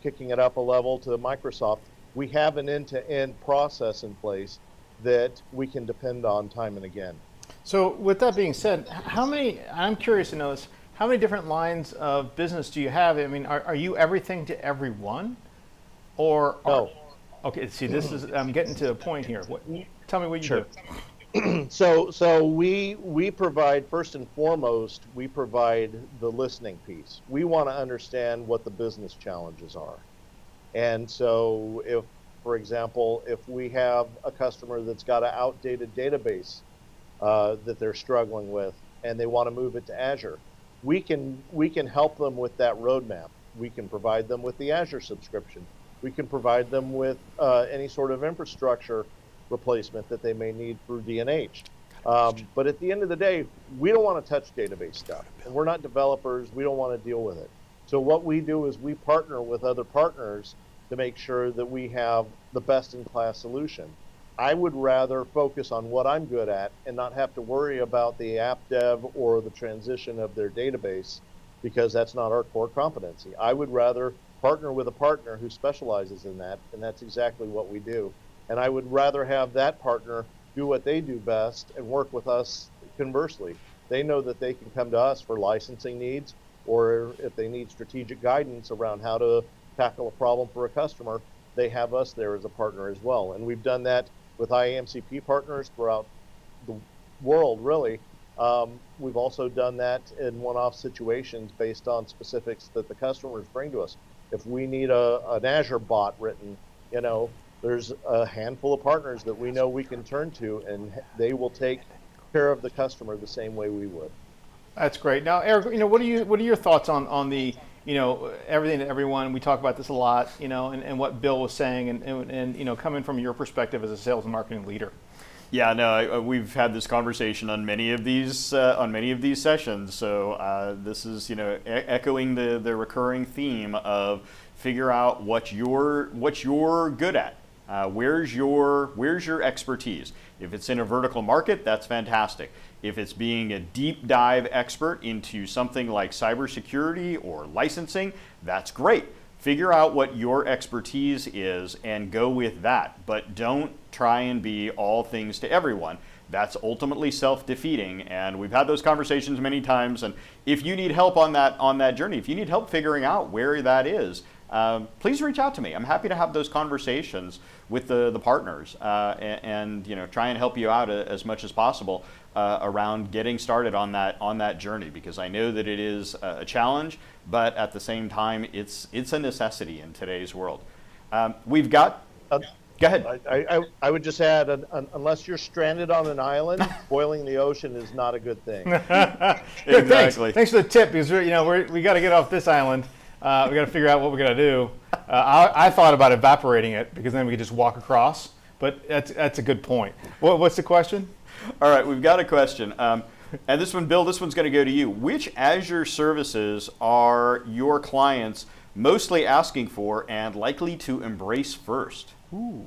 kicking it up a level to Microsoft. We have an end-to-end process in place that we can depend on time and again. So with that being said, I'm curious to know this, how many different lines of business do you have? I mean, are you everything to everyone? No. Okay, see, I'm getting to a point here. Tell me what you do. So we provide, first and foremost, we provide the listening piece. We want to understand what the business challenges are. And so if, for example, if we have a customer that's got an outdated database that they're struggling with and they want to move it to Azure, we can help them with that roadmap. We can provide them with the Azure subscription. We can provide them with any sort of infrastructure replacement that they may need through D&H. But at the end of the day, we don't want to touch database stuff. And we're not developers. We don't want to deal with it. So what we do is we partner with other partners to make sure that we have the best-in-class solution. I would rather focus on what I'm good at and not have to worry about the app dev or the transition of their database, because that's not our core competency. I would rather partner with a partner who specializes in that, and that's exactly what we do. And I would rather have that partner do what they do best and work with us conversely. They know that they can come to us for licensing needs, or if they need strategic guidance around how to tackle a problem for a customer, they have us there as a partner as well. And we've done that with IAMCP partners throughout the world, really. We've also done that in one-off situations based on specifics that the customers bring to us. If we need an Azure bot written, there's a handful of partners that we know we can turn to, and they will take care of the customer the same way we would. That's great. Now, Eric, what are your thoughts on the everything to everyone? We talk about this a lot, and what Bill was saying, and coming from your perspective as a sales and marketing leader. Yeah, no, we've had this conversation on many of these sessions. So this is, echoing the recurring theme of figure out what you're good at. Where's your expertise? If it's in a vertical market, that's fantastic. If it's being a deep dive expert into something like cybersecurity or licensing, that's great. Figure out what your expertise is and go with that, but don't try and be all things to everyone. That's ultimately self-defeating, and we've had those conversations many times. And if you need help on that journey, if you need help figuring out where that is, please reach out to me. I'm happy to have those conversations with the partners and try and help you out as much as possible around getting started on that journey, because I know that it is a challenge, but at the same time, it's a necessity in today's world. We've got. Go ahead. I would just add, unless you're stranded on an island, boiling the ocean is not a good thing. Exactly. Thanks for the tip, because we got to get off this island. We got to figure out what we're gonna do. I thought about evaporating it, because then we could just walk across. But that's a good point. What's the question? All right, we've got a question. And this one, Bill, this one's going to go to you. Which Azure services are your clients mostly asking for and likely to embrace first? Ooh.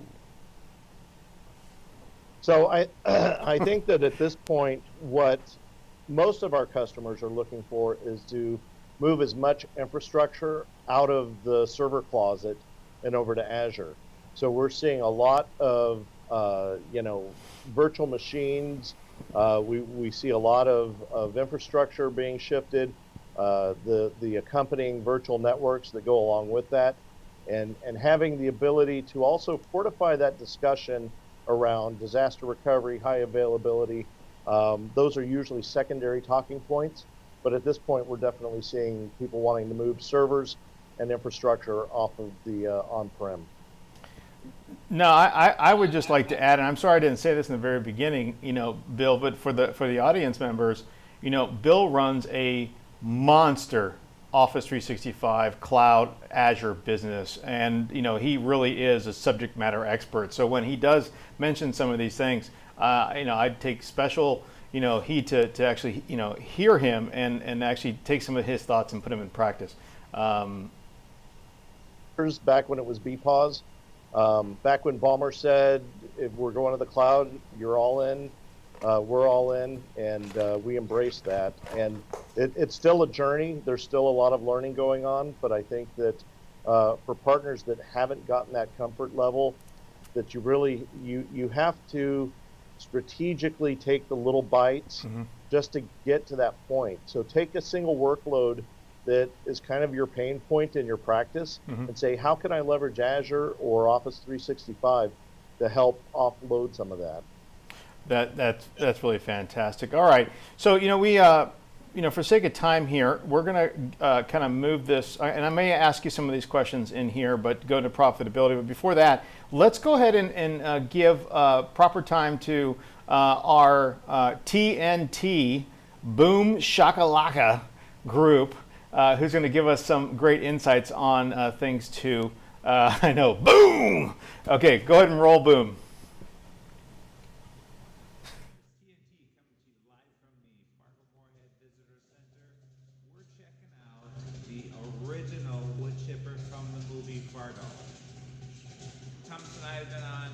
So I think that at this point, what most of our customers are looking for is to move as much infrastructure out of the server closet and over to Azure. So we're seeing a lot of virtual machines. We see a lot of infrastructure being shifted, the accompanying virtual networks that go along with that, and having the ability to also fortify that discussion around disaster recovery, high availability. Those are usually secondary talking points, but at this point, we're definitely seeing people wanting to move servers and infrastructure off of the on-prem. No, I would just like to add, and I'm sorry I didn't say this in the very beginning, Bill, but for the audience members, Bill runs a monster Office 365 cloud Azure business, and he really is a subject matter expert. So when he does mention some of these things, I'd take special heed to actually hear him and actually take some of his thoughts and put them in practice. Back when it was BPAWS, back when Ballmer said, if we're going to the cloud, you're all in, we're all in, and we embrace that. And it's still a journey. There's still a lot of learning going on, but I think that for partners that haven't gotten that comfort level, that you have to strategically take the little bites just to get to that point. So take a single workload that is kind of your pain point in your practice and say, how can I leverage Azure or Office 365 to help offload some of that? That's really fantastic. All right, so we for sake of time here, we're going to kind of move this, and I may ask you some of these questions in here, but go to profitability. But before that, let's go ahead and give proper time to our TNT Boom Shakalaka group, who's going to give us some great insights on things to, I know, boom! Okay, go ahead and roll boom.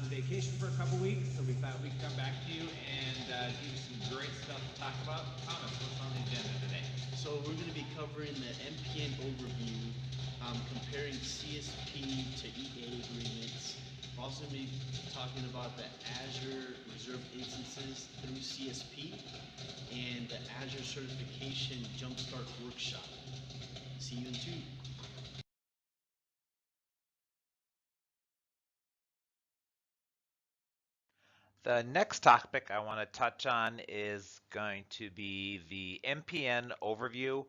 Vacation for a couple weeks, so we thought we'd come back to you and give you some great stuff to talk about. Thomas, what's on the agenda today? So we're going to be covering the MPN overview, comparing CSP to EA agreements. We're also going to be talking about the Azure reserved instances through CSP and the Azure certification jumpstart workshop. See you in 2. The next topic I want to touch on is going to be the MPN overview.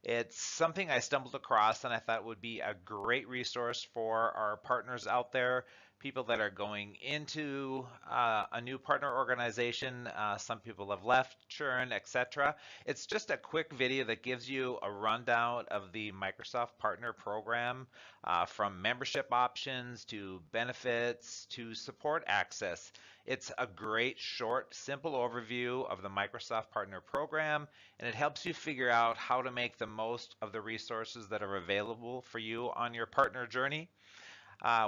It's something I stumbled across and I thought would be a great resource for our partners out there, people that are going into a new partner organization. Some people have left, churn, etc. It's just a quick video that gives you a rundown of the Microsoft Partner Program, from membership options to benefits to support access. It's a great, short, simple overview of the Microsoft Partner Program, and it helps you figure out how to make the most of the resources that are available for you on your partner journey.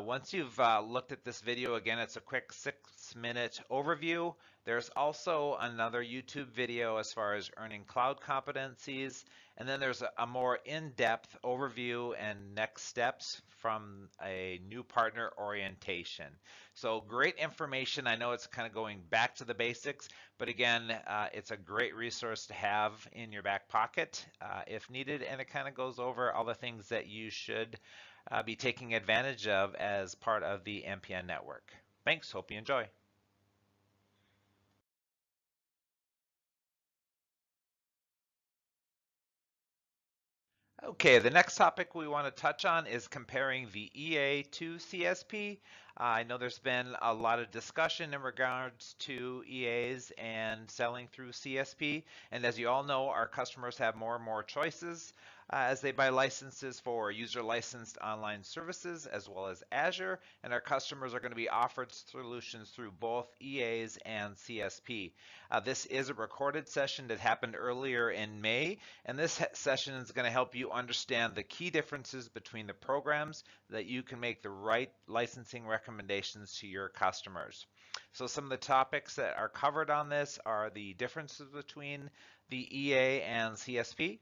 Once you've looked at this video, again, it's a quick 6-minute overview. There's also another YouTube video as far as earning cloud competencies, and then there's a more in-depth overview and next steps from a new partner orientation. So great information. I know it's kind of going back to the basics, but again, it's a great resource to have in your back pocket if needed, and it kind of goes over all the things that you should be taking advantage of as part of the MPN network. Thanks, hope you enjoy. Okay, the next topic we want to touch on is comparing the EA to CSP. I know there's been a lot of discussion in regards to EAs and selling through CSP, and as you all know, our customers have more and more choices as they buy licenses for user licensed online services as well as Azure, and our customers are going to be offered solutions through both EAs and CSP. This is a recorded session that happened earlier in May, and this session is going to help you understand the key differences between the programs that you can make the right licensing recommendations to your customers. So some of the topics that are covered on this are the differences between the EA and CSP,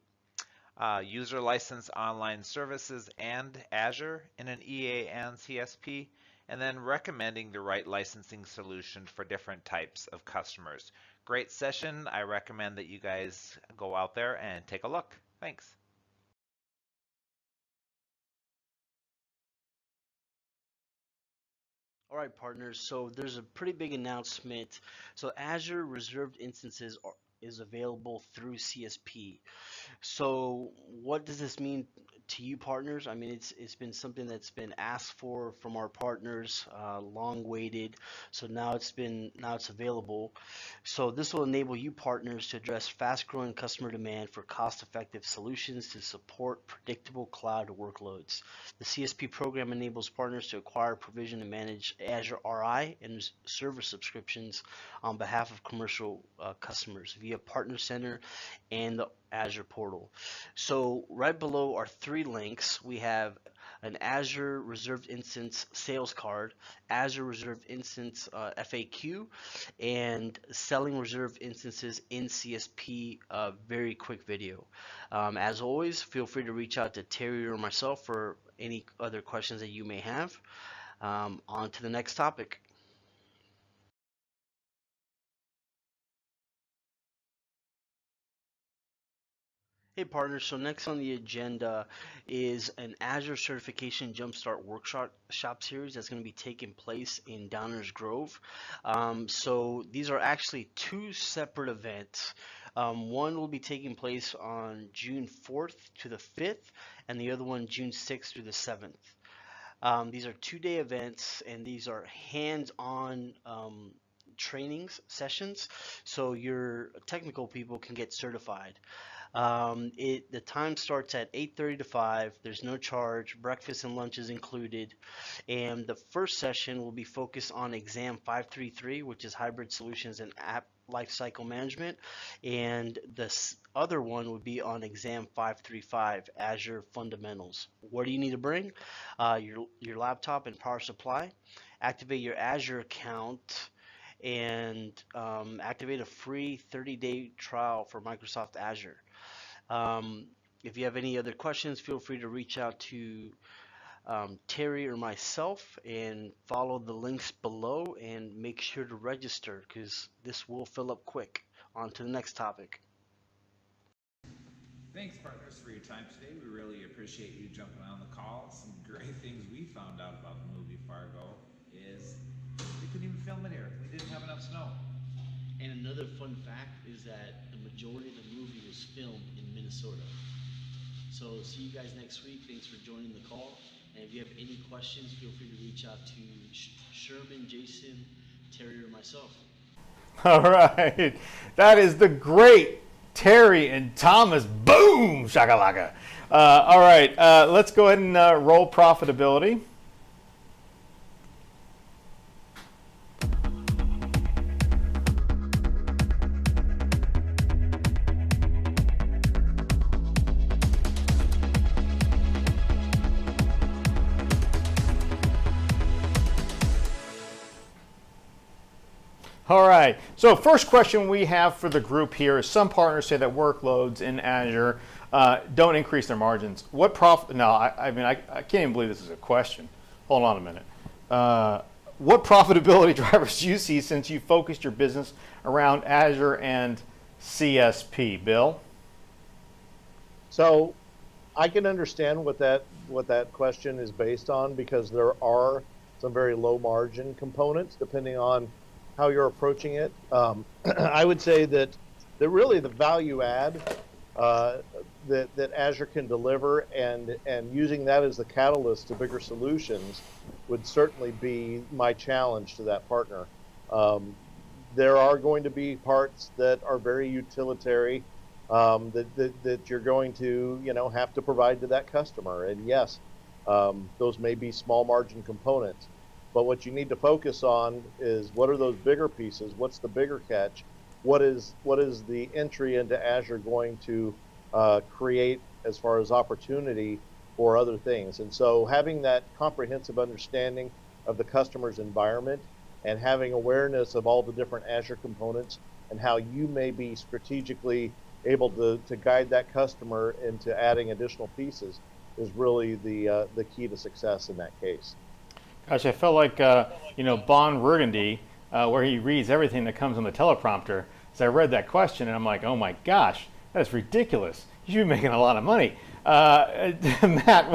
user license online services and Azure in an EA and CSP, and then recommending the right licensing solution for different types of customers. Great session. I recommend that you guys go out there and take a look. Thanks. All right, partners. So there's a pretty big announcement. So Azure reserved instances is available through CSP. So what does this mean to you partners? I mean, it's been something that's been asked for from our partners, long waited. So now it's available. So this will enable you partners to address fast-growing customer demand for cost-effective solutions to support predictable cloud workloads. The CSP program enables partners to acquire, provision, and manage Azure RI and server subscriptions on behalf of commercial customers via Partner Center and the Azure portal. So right below are 3 links. We have an Azure Reserved Instance sales card, Azure Reserved Instance FAQ, and selling reserved instances in CSP very quick video. As always, feel free to reach out to Terry or myself for any other questions that you may have. On to the next topic. Hey partners, so next on the agenda is an Azure Certification Jumpstart Workshop series that's going to be taking place in Downers Grove. So these are actually 2 separate events. One will be taking place on June 4th to the 5th, and the other one June 6th through the 7th. These are 2-day events, and these are hands-on trainings sessions, so your technical people can get certified. The time starts at 8:30 to 5. There's no charge. Breakfast and lunch is included. And the first session will be focused on exam 533, which is hybrid solutions and app lifecycle management. And the other one would be on exam 535, Azure fundamentals. What do you need to bring? Your laptop and power supply. Activate your Azure account and activate a free 30-day trial for Microsoft Azure. If you have any other questions, feel free to reach out to Terry or myself and follow the links below and make sure to register because this will fill up quick. On to the next topic. Thanks, partners, for your time today. We really appreciate you jumping on the call. Some great things we found out about the movie Fargo is we couldn't even film it here. We didn't have enough snow. And another fun fact is that the majority of the movie was filmed in Minnesota. So see you guys next week. Thanks for joining the call. And if you have any questions, feel free to reach out to Sherman, Jason, Terry, or myself. All right. That is the great Terry and Thomas. Boom! Shakalaka. All right. Let's go ahead and roll profitability. All right, so first question we have for the group here is some partners say that workloads in Azure don't increase their margins. What profit? No, I mean, I can't even believe this is a question. Hold on a minute. What profitability drivers do you see since you focused your business around Azure and CSP? Bill? So I can understand what that question is based on, because there are some very low margin components depending on how you're approaching it. I would say that really the value add that Azure can deliver, and using that as the catalyst to bigger solutions would certainly be my challenge to that partner. There are going to be parts that are very utilitarian that you're going to have to provide to that customer, and yes, those may be small margin components. But what you need to focus on is, what are those bigger pieces? What's the bigger catch? What is the entry into Azure going to create as far as opportunity for other things? And so having that comprehensive understanding of the customer's environment and having awareness of all the different Azure components and how you may be strategically able to guide that customer into adding additional pieces is really the key to success in that case. Gosh, I felt like, Bon Burgundy, where he reads everything that comes on the teleprompter. As I read that question, and I'm like, oh my gosh, that's ridiculous. You should be making a lot of money. Matt,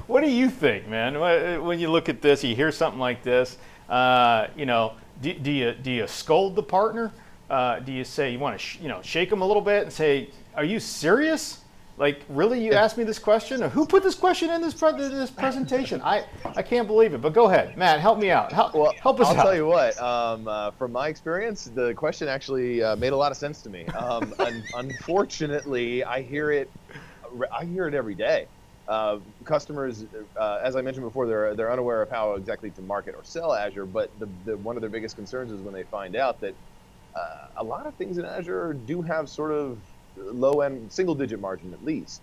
what do you think, man? When you look at this, you hear something like this, do you scold the partner? Do you say you want to, shake them a little bit and say, are you serious? Like, really, you asked me this question? Or who put this question in this presentation? I can't believe it. But go ahead, Matt, help me out. Help us out. I'll tell you what. From my experience, the question actually made a lot of sense to me. Unfortunately, I hear it every day. Customers, as I mentioned before, they're unaware of how exactly to market or sell Azure. But one of their biggest concerns is when they find out that a lot of things in Azure do have sort of low-end single-digit margin at least,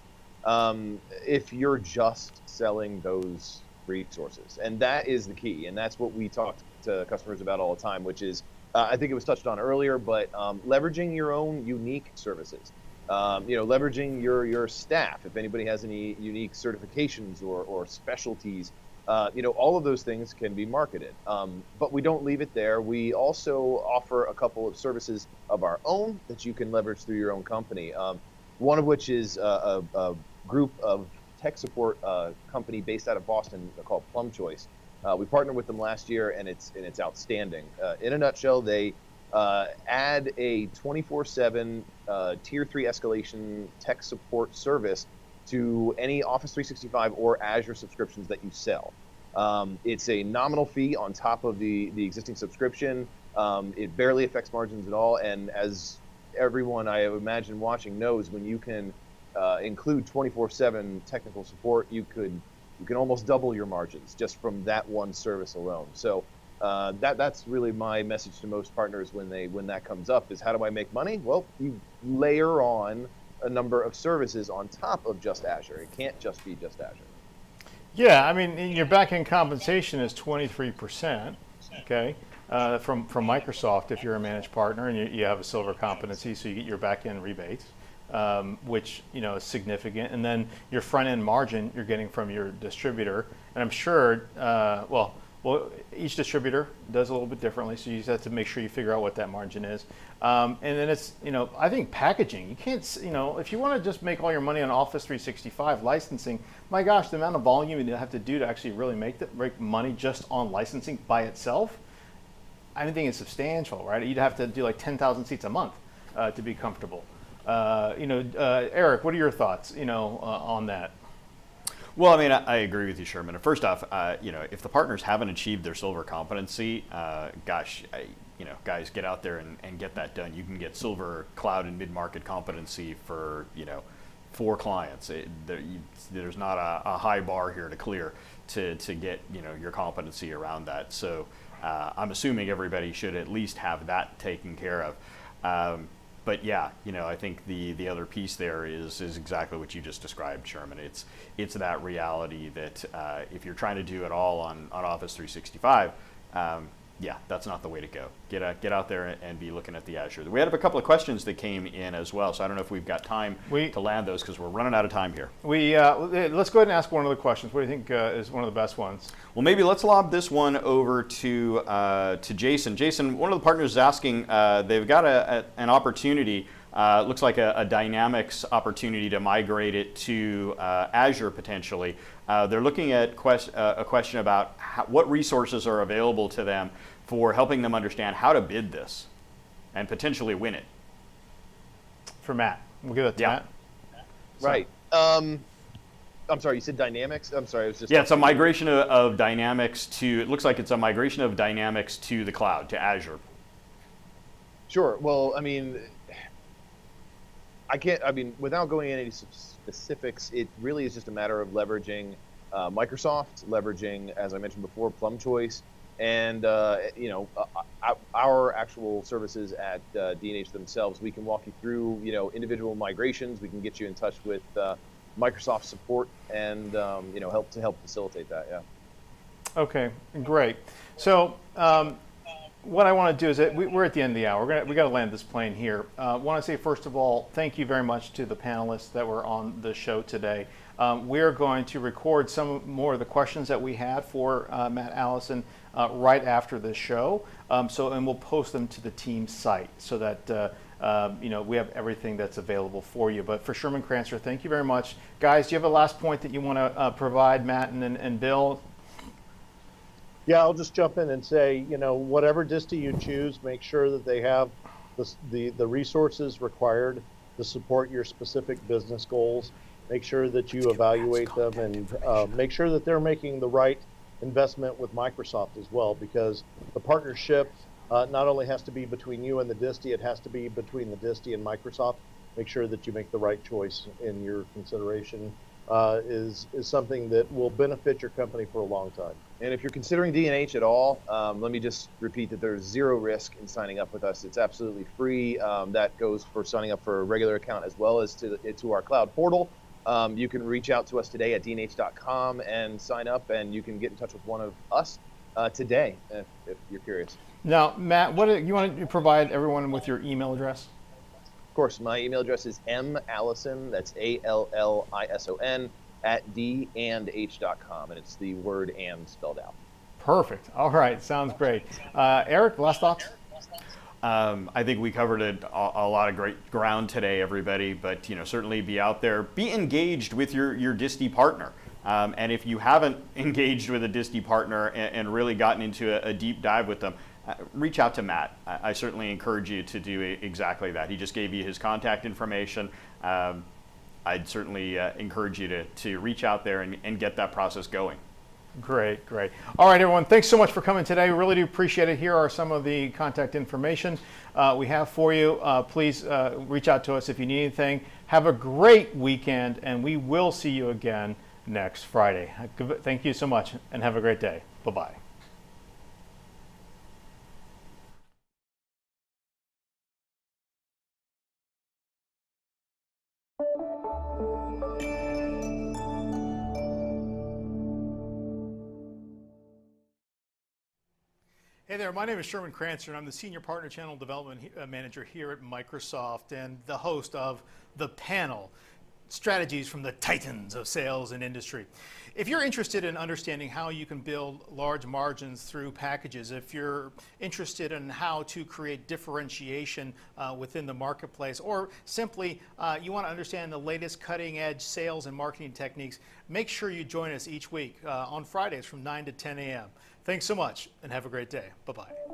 if you're just selling those resources. And that is the key, and that's what we talk to customers about all the time, which is, I think it was touched on earlier, but leveraging your own unique services. Leveraging your staff, if anybody has any unique certifications or specialties, all of those things can be marketed. But we don't leave it there. We also offer a couple of services of our own that you can leverage through your own company. One of which is a group of tech support company based out of Boston called Plum Choice. We partnered with them last year, and it's outstanding. In a nutshell, they add a 24/7 Tier 3 escalation tech support service to any Office 365 or Azure subscriptions that you sell. It's a nominal fee on top of the existing subscription. It barely affects margins at all, and as everyone I imagine watching knows, when you can include 24/7 technical support, you can almost double your margins just from that one service alone. So that's really my message to most partners when that comes up, is how do I make money? Well, you layer on a number of services on top of just Azure. It can't just be just Azure. Yeah, I mean, your back-end compensation is 23%, okay, from Microsoft if you're a managed partner and you have a silver competency, so you get your back-end rebates, which is significant. And then your front-end margin you're getting from your distributor. And I'm sure, well, each distributor does a little bit differently, so you just have to make sure you figure out what that margin is. And then it's, I think packaging. You can't, if you want to just make all your money on Office 365 licensing, my gosh, the amount of volume you have to do to actually really make money just on licensing by itself, I don't think it's substantial, right? You'd have to do like 10,000 seats a month to be comfortable. Eric, what are your thoughts, on that? Well, I mean, I agree with you, Sherman. First off, if the partners haven't achieved their silver competency, guys, get out there and get that done. You can get silver cloud and mid-market competency for, 4 clients. There's not a high bar here to clear to get, your competency around that. So I'm assuming everybody should at least have that taken care of. But yeah, I think the other piece there is exactly what you just described, Sherman. It's that reality that if you're trying to do it all on Office 365, that's not the way to go. Get out there and be looking at the Azure. We had a couple of questions that came in as well, so I don't know if we've got time to land those because we're running out of time here. Let's go ahead and ask one of the questions. What do you think is one of the best ones? Well, maybe let's lob this one over to Jason. Jason, one of the partners is asking, they've got an opportunity, looks like a Dynamics opportunity to migrate it to Azure potentially. They're looking at a question about what resources are available to them for helping them understand how to bid this and potentially win it. For Matt. We'll give it to Matt. Right. I'm sorry, you said Dynamics? I'm sorry, I was just... Yeah, it's a migration of Dynamics to, it looks like it's a migration of Dynamics to the cloud, to Azure. Sure. Well, I mean, without going into any specifics, it really is just a matter of leveraging Microsoft, leveraging, as I mentioned before, Plum Choice, and our actual services at D&H themselves. We can walk you through, individual migrations. We can get you in touch with Microsoft support and help facilitate that. Yeah. Okay, great. So what I want to do is we're at the end of the hour. We got to land this plane here. I want to say first of all, thank you very much to the panelists that were on the show today. We're going to record some more of the questions that we had for Matt Allison right after this show. And we'll post them to the team site so that we have everything that's available for you. But for Sherman Crancer, thank you very much. Guys, do you have a last point that you want to provide, Matt and Bill? Yeah, I'll just jump in and say, whatever disti you choose, make sure that they have the resources required to support your specific business goals. Make sure that you evaluate them and make sure that they're making the right investment with Microsoft as well, because the partnership not only has to be between you and the disti, it has to be between the disti and Microsoft. Make sure that you make the right choice in your consideration is something that will benefit your company for a long time. And if you're considering D&H at all, let me just repeat that there's zero risk in signing up with us. It's absolutely free. That goes for signing up for a regular account as well as to our cloud portal. You can reach out to us today at dnh.com and sign up, and you can get in touch with one of us today if you're curious. Now, Matt, you want to provide everyone with your email address? Of course, my email address is mallison, that's ALLISON, @d&h.com, and it's the word "and" spelled out. Perfect. All right, sounds great. Eric, last thoughts? I think we covered a lot of great ground today, everybody, but certainly be out there, be engaged with your disti partner. And if you haven't engaged with a disti partner and really gotten into a deep dive with them, reach out to Matt. I certainly encourage you to do exactly that. He just gave you his contact information. I'd certainly encourage you to reach out there and get that process going. Great. All right, everyone, thanks so much for coming today. We really do appreciate it. Here are some of the contact information we have for you. Please reach out to us if you need anything. Have a great weekend, and we will see you again next Friday. Thank you so much, and have a great day. Bye-bye. Hey there, my name is Sherman Crancer, and I'm the Senior Partner Channel Development Manager here at Microsoft and the host of The Panel, Strategies from the Titans of Sales and Industry. If you're interested in understanding how you can build large margins through packages, if you're interested in how to create differentiation within the marketplace, or simply you want to understand the latest cutting-edge sales and marketing techniques, make sure you join us each week on Fridays from 9 to 10 a.m. Thanks so much, and have a great day. Bye-bye.